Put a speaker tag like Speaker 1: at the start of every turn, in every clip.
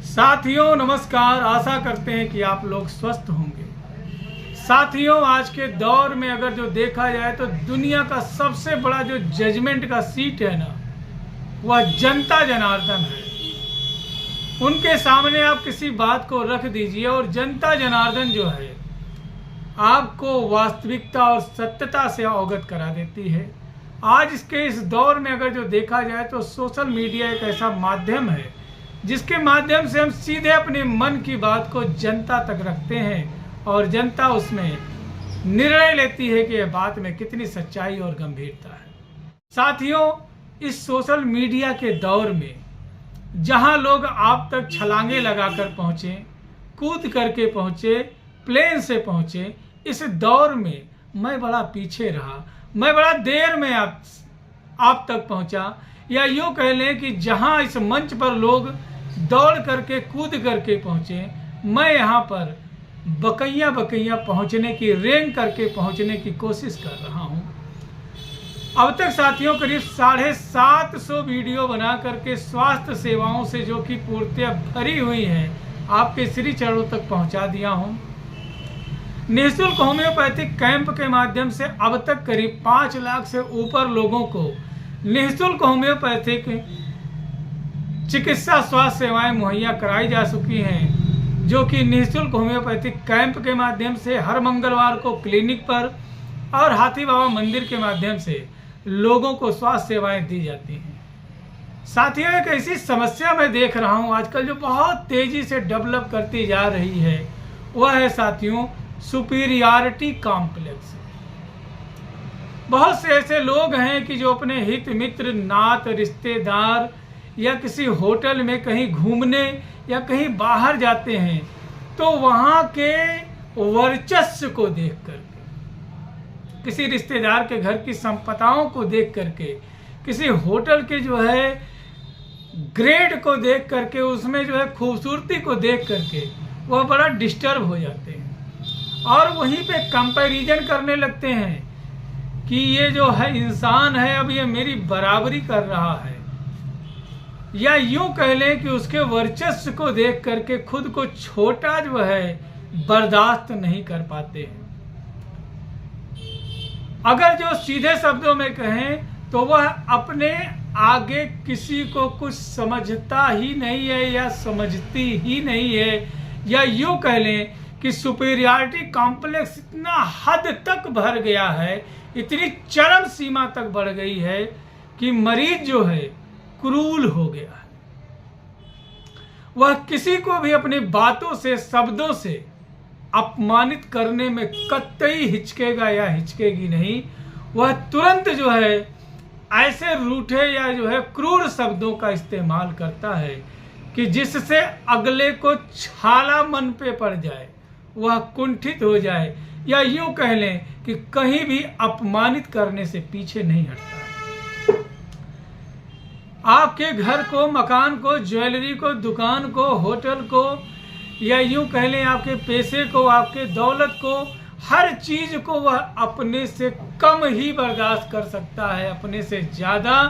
Speaker 1: साथियों नमस्कार। आशा करते हैं कि आप लोग स्वस्थ होंगे। साथियों आज के दौर में अगर जो देखा जाए तो दुनिया का सबसे बड़ा जो जजमेंट का सीट है ना, वह जनता जनार्दन है। उनके सामने आप किसी बात को रख दीजिए और जनता जनार्दन जो है आपको वास्तविकता और सत्यता से अवगत करा देती है। आज इसके इस दौर में अगर जो देखा जाए तो सोशल मीडिया एक ऐसा माध्यम है जिसके माध्यम से हम सीधे अपने मन की बात को जनता तक रखते हैं और जनता उसमें निर्णय लेती है कि यह बात में कितनी सच्चाई और गंभीरता है। साथियों इस सोशल मीडिया के दौर में जहां लोग आप तक छलांगे लगाकर पहुंचे, कूद करके पहुंचे, प्लेन से पहुंचे, इस दौर में मैं बड़ा पीछे रहा, मैं बड़ा देर में आप तक पहुंचा। या यूँ कह लें कि जहां इस मंच पर लोग दौड़ करके कूद करके पहुंचे, मैं यहाँ पर बकैया पहुंचने की रेंग करके पहुंचने की कोशिश कर रहा हूं। अब तक साथियों करीब 750 वीडियो बना करके स्वास्थ्य सेवाओं से जो कि पूर्णतः भरी हुई है आपके श्री चरणों तक पहुंचा दिया हूं। निःशुल्क होम्योपैथिक कैंप के माध्यम से अब तक करीब 5 लाख से ऊपर लोगों को निःशुल्क होम्योपैथिक चिकित्सा स्वास्थ्य सेवाएं मुहैया कराई जा चुकी हैं, जो कि निःशुल्क होम्योपैथिक कैंप के माध्यम से हर मंगलवार को क्लिनिक पर और हाथी बाबा मंदिर के माध्यम से लोगों को स्वास्थ्य सेवाएं दी जाती हैं। साथियों एक ऐसी समस्या मैं देख रहा हूं आजकल जो बहुत तेजी से डेवलप करती जा रही है, वह है साथियों सुपीरियरिटी कॉम्प्लेक्स। बहुत से ऐसे लोग हैं कि जो अपने हित मित्र, नात, रिश्तेदार या किसी होटल में कहीं घूमने या कहीं बाहर जाते हैं तो वहाँ के वर्चस्व को देख करके, किसी रिश्तेदार के घर की संपदाओं को देख करके, किसी होटल के जो है ग्रेड को देख करके, उसमें जो है खूबसूरती को देख करके वह बड़ा डिस्टर्ब हो जाते हैं और वहीं पे कंपैरिजन करने लगते हैं कि ये जो है इंसान है अब ये मेरी बराबरी कर रहा है, या यूं कह लें कि उसके वर्चस्व को देख करके खुद को छोटा जो है बर्दाश्त नहीं कर पाते हैं। अगर जो सीधे शब्दों में कहें तो वह अपने आगे किसी को कुछ समझता ही नहीं है या समझती ही नहीं है, या यूं कह लें कि सुपीरियरिटी कॉम्प्लेक्स इतना हद तक भर गया है, इतनी चरम सीमा तक बढ़ गई है कि मरीज जो है क्रूर हो गया है। वह किसी को भी अपनी बातों से, शब्दों से अपमानित करने में कतई हिचकेगा या हिचकेगी नहीं। वह तुरंत जो है ऐसे रूठे या जो है क्रूर शब्दों का इस्तेमाल करता है कि जिससे अगले को छाला मन पे पड़ जाए, वह कुंठित हो जाए, या यूं कह लें कि कहीं भी अपमानित करने से पीछे नहीं हटता। आपके घर को, मकान को, ज्वेलरी को, दुकान को, होटल को, या यूं कह लें आपके पैसे को, आपके दौलत को, हर चीज को वह अपने से कम ही बर्दाश्त कर सकता है, अपने से ज्यादा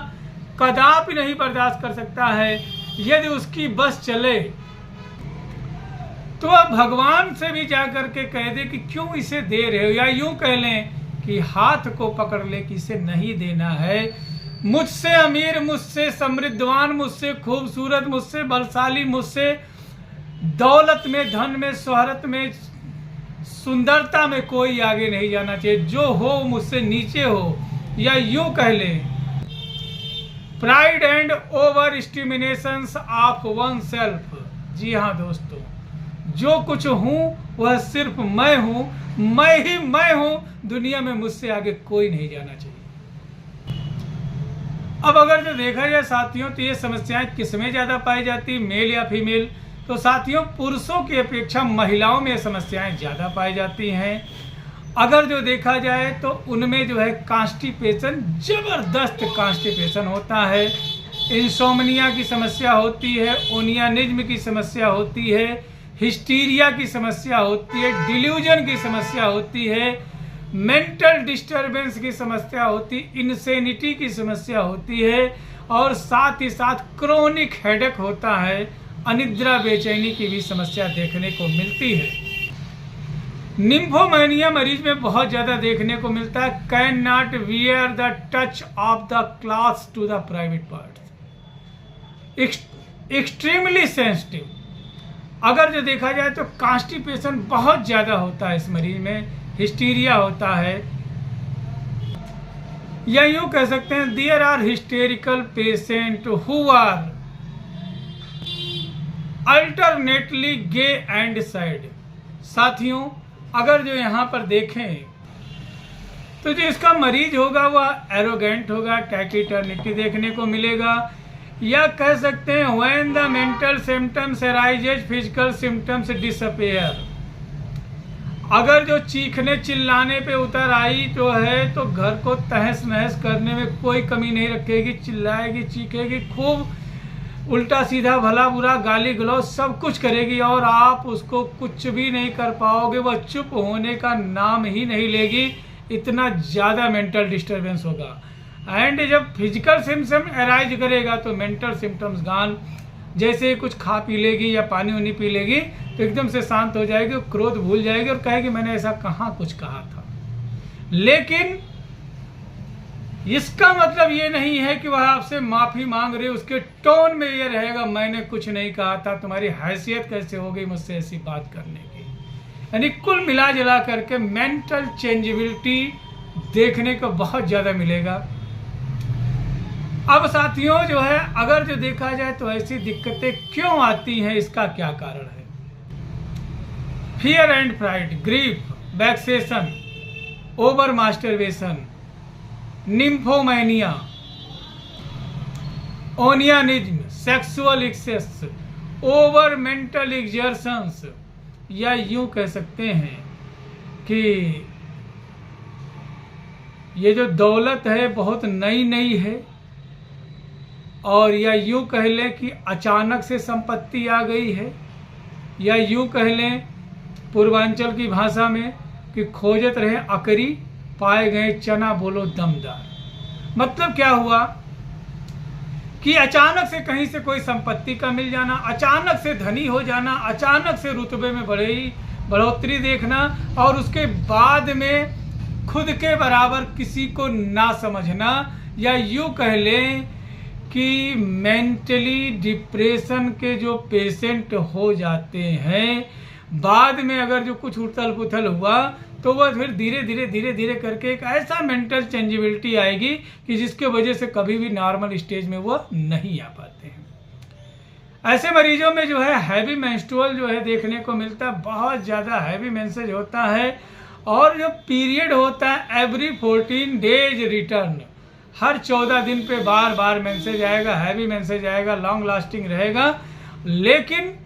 Speaker 1: कदापि नहीं बर्दाश्त कर सकता है। यदि उसकी बस चले तो वह भगवान से भी जाकर के कह दे कि क्यों इसे दे रहे हो, या यूं कह लें कि हाथ को पकड़ ले कि इसे नहीं देना है। मुझसे अमीर, मुझसे समृद्धवान, मुझसे खूबसूरत, मुझसे बलशाली, मुझसे दौलत में, धन में, शोहरत में, सुंदरता में कोई आगे नहीं जाना चाहिए। जो हो मुझसे नीचे हो, या यूं कह लें pride and over estimations of one self. जी हाँ दोस्तों, जो कुछ हूं वह सिर्फ मैं हूं, मैं ही मैं हूं, दुनिया में मुझसे आगे कोई नहीं जाना चाहिए। अब अगर जो देखा जाए साथियों तो ये समस्याएं किसमें ज्यादा पाई जाती, मेल या फीमेल? तो साथियों पुरुषों की अपेक्षा महिलाओं में समस्याएं ज्यादा पाई जाती हैं। अगर जो देखा जाए तो उनमें जो है कॉन्स्टिपेशन, जबरदस्त कॉन्स्टिपेशन होता है, इंसोम्निया की समस्या होती है, ओनियानिज्म की समस्या होती है, हिस्टीरिया की समस्या होती है, डिल्यूजन की समस्या होती है, मेंटल डिस्टरबेंस की समस्या होती, इनसेनिटी की समस्या होती है, और साथ ही साथ क्रोनिक हेडेक होता है अनिद्रा बेचैनी की भी समस्या देखने को मिलती है। निम्फोमेनिया मरीज में बहुत ज़्यादा देखने को मिलता है। Can not wear the touch of the clothes to the private parts, extremely sensitive. अगर जो देखा जाए तो कॉन्स्टिपेशन बहुत ज़्यादा होता है इस मरीज में, हिस्टीरिया होता है, या यूँ कह सकते हैं there are hysterical patient who are alternately gay and sad. साथियों, अगर जो यहाँ पर देखें तो जो इसका मरीज होगा वह एरोगेंट होगा, टैकिटर्निटी देखने को मिलेगा, या कह सकते हैं when the mental symptoms arises physical symptoms disappear. अगर जो चीखने चिल्लाने पे उतर आई तो है तो घर को तहस नहस करने में कोई कमी नहीं रखेगी, चिल्लाएगी, चीखेगी, खूब उल्टा सीधा भला बुरा गाली गलौज सब कुछ करेगी और आप उसको कुछ भी नहीं कर पाओगे। वह चुप होने का नाम ही नहीं लेगी, इतना ज़्यादा मेंटल डिस्टर्बेंस होगा। एंड जब फिजिकल सिम्टम अराइज करेगा तो मेंटल सिम्टम्स गान, जैसे कुछ खा पी लेगी या पानी वानी पी लेगी तो एकदम से शांत हो जाएगी, क्रोध भूल जाएगी और कहेगी मैंने ऐसा कहाँ कुछ कहा था। लेकिन इसका मतलब ये नहीं है कि वह आपसे माफ़ी मांग रही, उसके टोन में ये रहेगा मैंने कुछ नहीं कहा था, तुम्हारी हैसियत कैसे हो गई मुझसे ऐसी बात करने की। यानी कुल मिला जुला करके मेंटल चेंजेबिलिटी देखने को बहुत ज़्यादा मिलेगा। अब साथियों जो है अगर जो देखा जाए तो ऐसी दिक्कतें क्यों आती हैं, इसका क्या कारण है। Fear and pride, grief, vexation, over masturbation, nymphomania, onanism, sexual excess, over mental exertions, या यूं कह सकते हैं कि ये जो दौलत है बहुत नई नई है, और या यूं कह लें कि अचानक से संपत्ति आ गई है, या यूं कह लें पूर्वांचल की भाषा में कि खोजत रहे अकरी पाए गए चना बोलो दमदार। मतलब क्या हुआ कि अचानक से कहीं से कोई संपत्ति का मिल जाना, अचानक से धनी हो जाना, अचानक से रुतबे में बढ़ोतरी देखना, और उसके बाद में खुद के बराबर किसी को ना समझना, या यूं कह लें कि मेंटली डिप्रेशन के जो पेशेंट हो जाते हैं, बाद में अगर जो कुछ उथल पुथल हुआ तो वह फिर धीरे धीरे करके एक ऐसा मेंटल चेंजेबिलिटी आएगी कि जिसके वजह से कभी भी नॉर्मल स्टेज में वो नहीं आ पाते हैं। ऐसे मरीजों में जो है हैवी मेंस्ट्रुअल जो है देखने को मिलता है, बहुत ज़्यादा हैवी मेंसेज होता है, और जो पीरियड होता है एवरी 14 डेज रिटर्न, हर 14 दिन पे बार बार मेंसेज आएगा, हैवी मेंसेज आएगा, लॉन्ग लास्टिंग रहेगा, लेकिन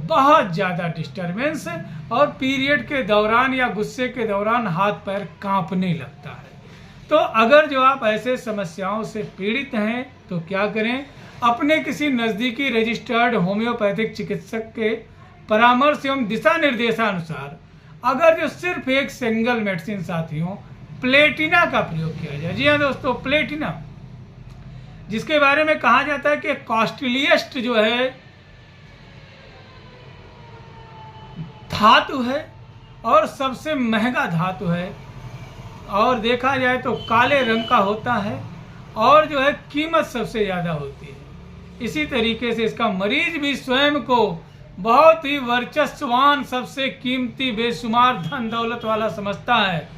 Speaker 1: बहुत ज़्यादा डिस्टर्बेंस, और पीरियड के दौरान या गुस्से के दौरान हाथ पैर कांपने लगता है। तो अगर जो आप ऐसे समस्याओं से पीड़ित हैं तो क्या करें, अपने किसी नज़दीकी रजिस्टर्ड होम्योपैथिक चिकित्सक के परामर्श एवं दिशा निर्देशानुसार अगर जो सिर्फ एक सिंगल मेडिसिन साथियों प्लेटिना का प्रयोग किया जाए। जी हाँ दोस्तों, प्लेटिना जिसके बारे में कहा जाता है कि कॉस्टलीस्ट जो है धातु है और सबसे महंगा धातु है, और देखा जाए तो काले रंग का होता है, और जो है कीमत सबसे ज़्यादा होती है। इसी तरीके से इसका मरीज भी स्वयं को बहुत ही वर्चस्ववान, सबसे कीमती, बेशुमार धन दौलत वाला समझता है,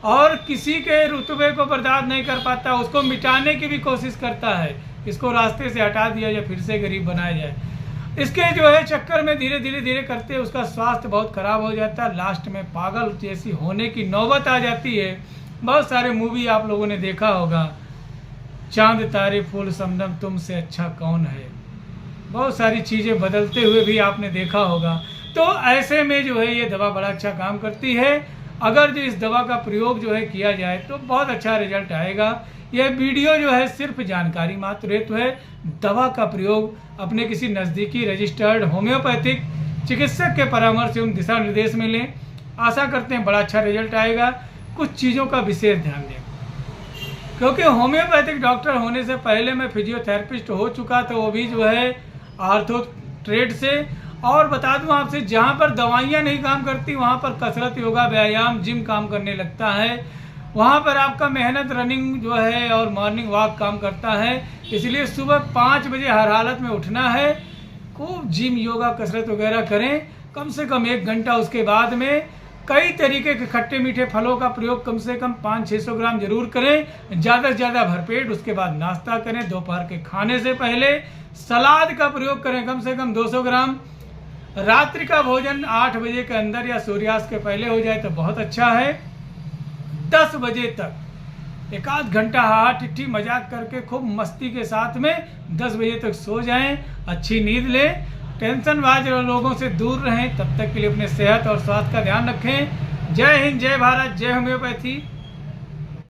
Speaker 1: और किसी के रुतबे को बर्दाश्त नहीं कर पाता, उसको मिटाने की भी कोशिश करता है, इसको रास्ते से हटा दिया जाए, फिर से गरीब बनाया जाए। इसके जो है चक्कर में धीरे धीरे करते उसका स्वास्थ्य बहुत खराब हो जाता है, लास्ट में पागल जैसी होने की नौबत आ जाती है। बहुत सारे मूवी आप लोगों ने देखा होगा, चांद तारे फूल समदम तुमसे अच्छा कौन है, बहुत सारी चीज़ें बदलते हुए भी आपने देखा होगा। तो ऐसे में जो है ये दवा बड़ा अच्छा काम करती है। अगर जो इस दवा का प्रयोग जो है किया जाए तो बहुत अच्छा रिजल्ट आएगा। यह वीडियो जो है सिर्फ जानकारी मात्र हेतु है। दवा का प्रयोग अपने किसी नज़दीकी रजिस्टर्ड होम्योपैथिक चिकित्सक के परामर्श एवं दिशा निर्देश में लें। आशा करते हैं बड़ा अच्छा रिजल्ट आएगा। कुछ चीज़ों का विशेष ध्यान दें, क्योंकि होम्योपैथिक डॉक्टर होने से पहले मैं फिजियोथेरेपिस्ट हो चुका था, वो भी जो है ट्रेड से। और बता दूं आपसे, जहां पर दवाइयां नहीं काम करती वहां पर कसरत, योगा, व्यायाम, जिम काम करने लगता है। वहां पर आपका मेहनत, रनिंग जो है और मॉर्निंग वॉक काम करता है। इसलिए सुबह 5 बजे हर हालत में उठना है। खूब जिम, योगा, कसरत वगैरह करें, कम से कम 1 घंटा। उसके बाद में कई तरीके के खट्टे मीठे फलों का प्रयोग कम से कम 500-600 ग्राम जरूर करें, ज़्यादा से ज़्यादा भरपेट। उसके बाद नाश्ता करें। दोपहर के खाने से पहले सलाद का प्रयोग करें कम से कम 200 ग्राम। रात्रि का भोजन 8 बजे के अंदर या सूर्यास्त के पहले हो जाए तो बहुत अच्छा है। 10 बजे तक 1-8 घंटा हाहा ठिट्ठी मजाक करके खूब मस्ती के साथ में 10 बजे तक सो जाएं, अच्छी नींद लें, टेंशनबाज लोगों से दूर रहें। तब तक के लिए अपने सेहत और स्वास्थ्य का ध्यान रखें। जय हिंद, जय भारत, जय होम्योपैथी।